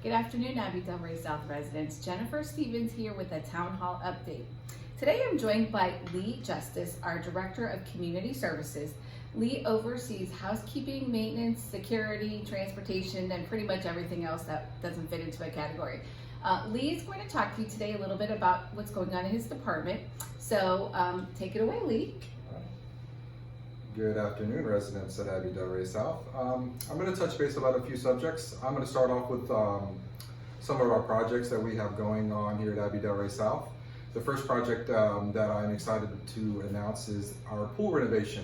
Good afternoon, Abbey Delray South residents. Jennifer Stevens here with a Town Hall update. Today I'm joined by Lee Justice, our Director of Community Services. Lee oversees housekeeping, maintenance, security, transportation, and pretty much everything else that doesn't fit into a category. Lee is going to talk to you today a little bit about what's going on in his department. So take it away, Lee. Good afternoon, residents at Abbey Delray South. I'm going to touch base about a few subjects. I'm going to start off with some of our projects that we have going on here at Abbey Delray South. The first project that I'm excited to announce is our pool renovation.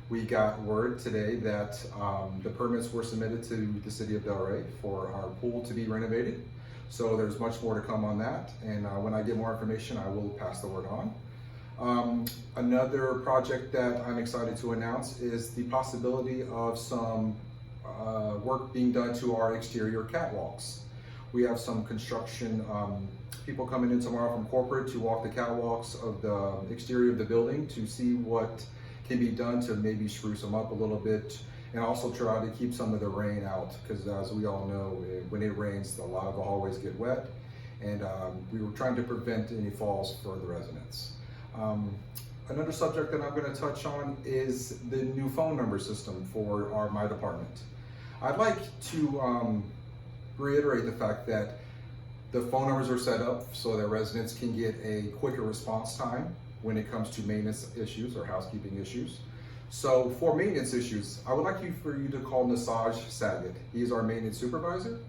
We got word today that the permits were submitted to the City of Delray for our pool to be renovated. So there's much more to come on that, and when I get more information, I will pass the word on. Another project that I'm excited to announce is the possibility of some work being done to our exterior catwalks. We have some construction people coming in tomorrow from corporate to walk the catwalks of the exterior of the building to see what can be done to maybe spruce them up a little bit, and also try to keep some of the rain out, because as we all know, when it rains, a lot of the hallways get wet, and we were trying to prevent any falls for the residents. Another subject that I'm going to touch on is the new phone number system for my department. I'd like to reiterate the fact that the phone numbers are set up so that residents can get a quicker response time when it comes to maintenance issues or housekeeping issues. So for maintenance issues, I would like for you to call Nisaj Saget. He's our maintenance supervisor.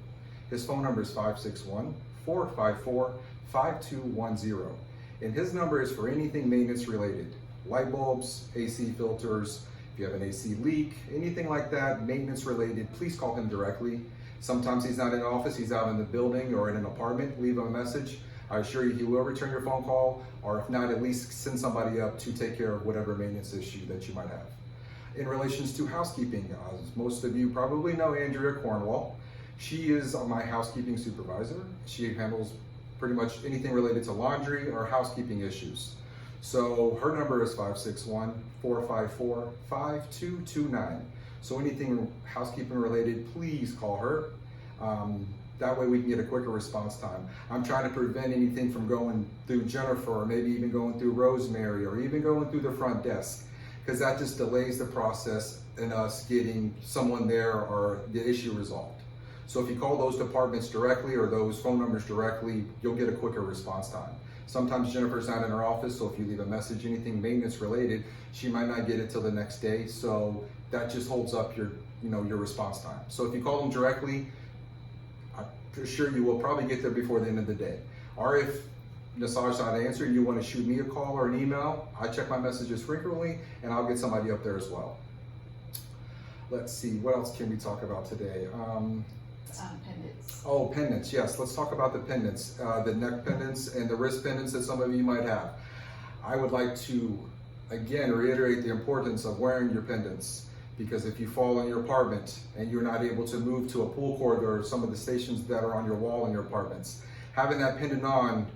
His phone number is 561-454-5210. And his number is for anything maintenance related. Light bulbs, AC filters, if you have an AC leak, anything like that, maintenance related, please call him directly. Sometimes he's not in the office, he's out in the building or in an apartment. Leave him a message. I assure you he will return your phone call, or if not, at least send somebody up to take care of whatever maintenance issue that you might have. In relations to housekeeping, as most of you probably know Andrea Cornwall. She is my housekeeping supervisor. She handles pretty much anything related to laundry or housekeeping issues. So her number is 561-454-5229. So anything housekeeping related, please call her. That way we can get a quicker response time. I'm trying to prevent anything from going through Jennifer, or maybe even going through Rosemary, or even going through the front desk, because that just delays the process and us getting someone there or the issue resolved. So if you call those departments directly or those phone numbers directly, you'll get a quicker response time. Sometimes Jennifer's not in her office, so if you leave a message, anything maintenance related, she might not get it till the next day. So that just holds up your response time. So if you call them directly, I'm sure you will probably get there before the end of the day. Or if Nisaj's not answering, you want to shoot me a call or an email, I check my messages frequently, and I'll get somebody up there as well. Let's see, what else can we talk about today? Pendants. Oh, pendants, yes. Let's talk about the pendants, the neck pendants and the wrist pendants that some of you might have. I would like to, again, reiterate the importance of wearing your pendants, because if you fall in your apartment and you're not able to move to a pool corridor or some of the stations that are on your wall in your apartments, having that pendant on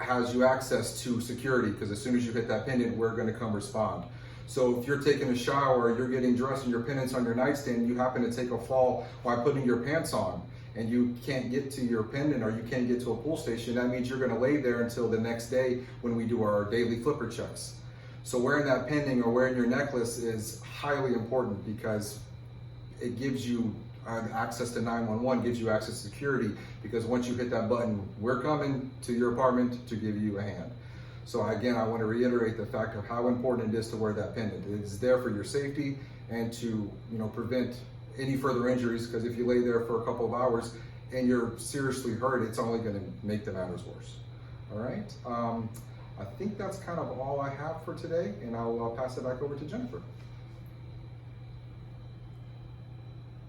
has you access to security, because as soon as you hit that pendant, we're going to come respond. So if you're taking a shower, you're getting dressed and your pendant's on your nightstand, you happen to take a fall while putting your pants on, and you can't get to your pendant or you can't get to a pool station, that means you're going to lay there until the next day when we do our daily flipper checks. So wearing that pendant or wearing your necklace is highly important, because it gives you access to 911, gives you access to security, because once you hit that button, we're coming to your apartment to give you a hand. So again, I want to reiterate the fact of how important it is to wear that pendant. It is there for your safety and to prevent any further injuries, because if you lay there for a couple of hours and you're seriously hurt, it's only going to make the matters worse. All right. I think that's kind of all I have for today, and I'll pass it back over to Jennifer.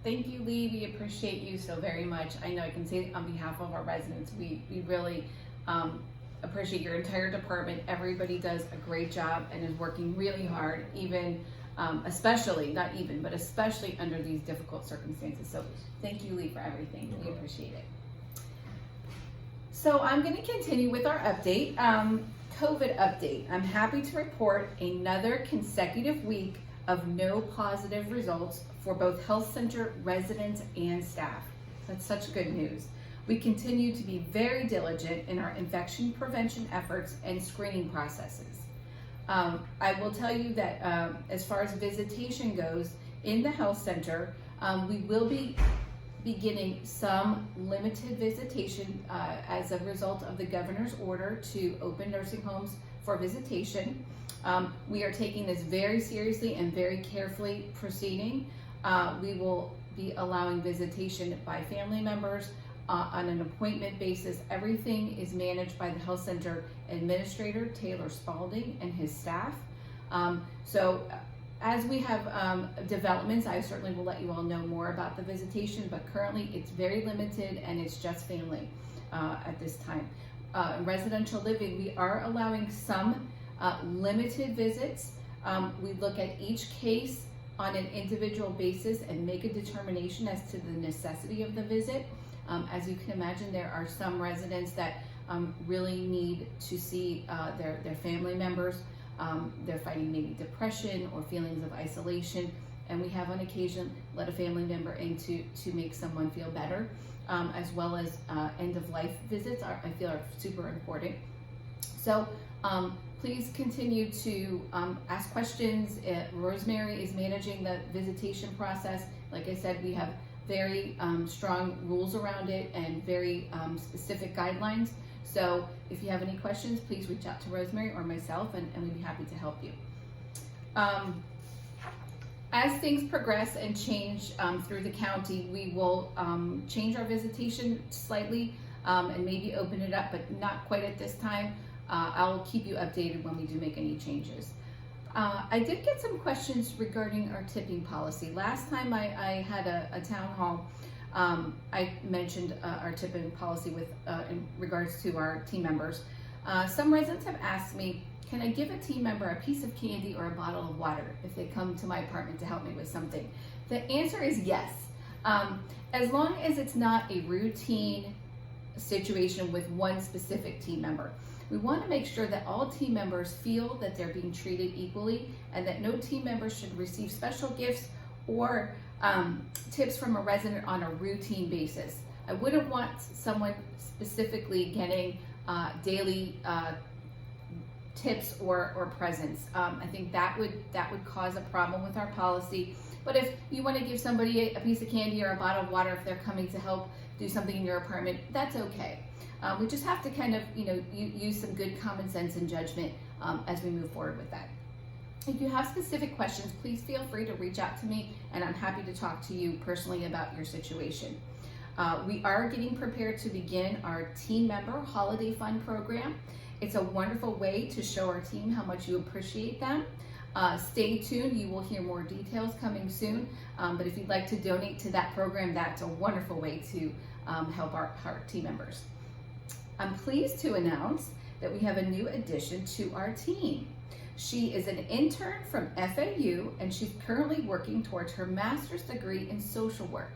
Thank you, Lee. We appreciate you so very much. I know I can say on behalf of our residents, we really appreciate your entire department. Everybody does a great job and is working really hard, especially under these difficult circumstances. So thank you, Lee, for everything. We appreciate it. So I'm going to continue with our update. COVID update. I'm happy to report another consecutive week of no positive results for both health center residents and staff. That's such good news. We continue to be very diligent in our infection prevention efforts and screening processes. I will tell you that as far as visitation goes in the health center, we will be beginning some limited visitation as a result of the governor's order to open nursing homes for visitation. We are taking this very seriously and very carefully proceeding. We will be allowing visitation by family members on an appointment basis. Everything is managed by the health center administrator, Taylor Spalding, and his staff. As we have developments, I certainly will let you all know more about the visitation, but currently it's very limited and it's just family at this time. In residential living, we are allowing some limited visits. We look at each case on an individual basis and make a determination as to the necessity of the visit. As you can imagine, there are some residents that really need to see their family members. They're fighting maybe depression or feelings of isolation, and we have on occasion let a family member in to make someone feel better, as well as end of life visits I feel are super important. So please continue to ask questions. Rosemary is managing the visitation process. Like I said, we have very strong rules around it and very specific guidelines. So if you have any questions, please reach out to Rosemary or myself, and we'd be happy to help you. As things progress and change through the county, we will change our visitation slightly and maybe open it up, but not quite at this time. I'll keep you updated when we do make any changes. I did get some questions regarding our tipping policy. Last time I had a town hall, I mentioned our tipping policy in regards to our team members. Some residents have asked me, can I give a team member a piece of candy or a bottle of water if they come to my apartment to help me with something? The answer is yes. As long as it's not a routine situation with one specific team member. We want to make sure that all team members feel that they're being treated equally and that no team member should receive special gifts or tips from a resident on a routine basis. I wouldn't want someone specifically getting daily tips or presents. I think that would cause a problem with our policy. But if you want to give somebody a piece of candy or a bottle of water if they're coming to help do something in your apartment, that's okay. We just have to kind of, use some good common sense and judgment as we move forward with that. If you have specific questions, please feel free to reach out to me, and I'm happy to talk to you personally about your situation. We are getting prepared to begin our team member holiday fund program. It's a wonderful way to show our team how much you appreciate them. Stay tuned, you will hear more details coming soon, but if you'd like to donate to that program, that's a wonderful way to help our team members. I'm pleased to announce that we have a new addition to our team. She is an intern from FAU, and she's currently working towards her master's degree in social work.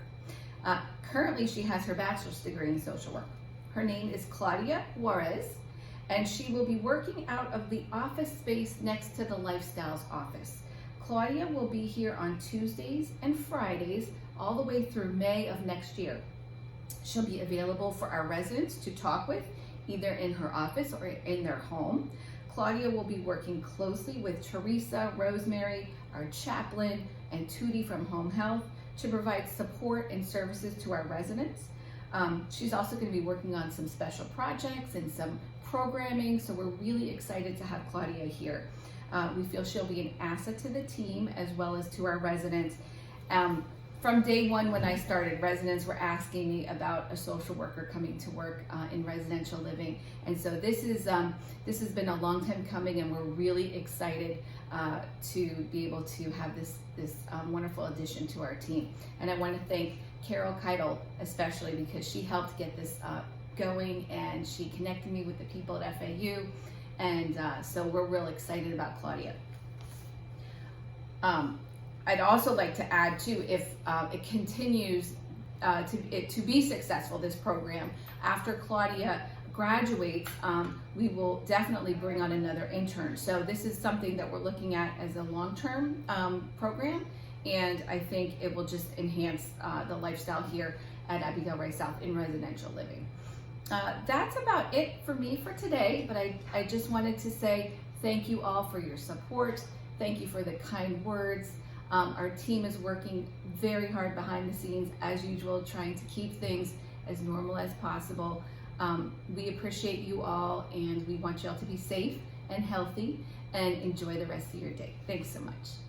Currently, she has her bachelor's degree in social work. Her name is Claudia Juarez, and she will be working out of the office space next to the Lifestyles office. Claudia will be here on Tuesdays and Fridays all the way through May of next year. She'll be available for our residents to talk with, either in her office or in their home. Claudia will be working closely with Teresa, Rosemary, our chaplain, and Tootie from Home Health to provide support and services to our residents. She's also going to be working on some special projects and some programming, so we're really excited to have Claudia here. We feel she'll be an asset to the team as well as to our residents. From day one when I started, residents were asking me about a social worker coming to work in residential living, and so this has been a long time coming, and we're really excited to be able to have this wonderful addition to our team. And I want to thank Carol Keitel especially, because she helped get this going, and she connected me with the people at FAU, and so we're real excited about Claudia. I'd also like to add too, if it continues to be successful, this program, after Claudia graduates, we will definitely bring on another intern. So this is something that we're looking at as a long-term program, and I think it will just enhance the lifestyle here. at Abbey Del Rey South in residential living. That's about it for me for today, but I just wanted to say thank you all for your support. Thank you for the kind words. Our team is working very hard behind the scenes as usual, trying to keep things as normal as possible. We appreciate you all, and we want you all to be safe and healthy and enjoy the rest of your day. Thanks so much.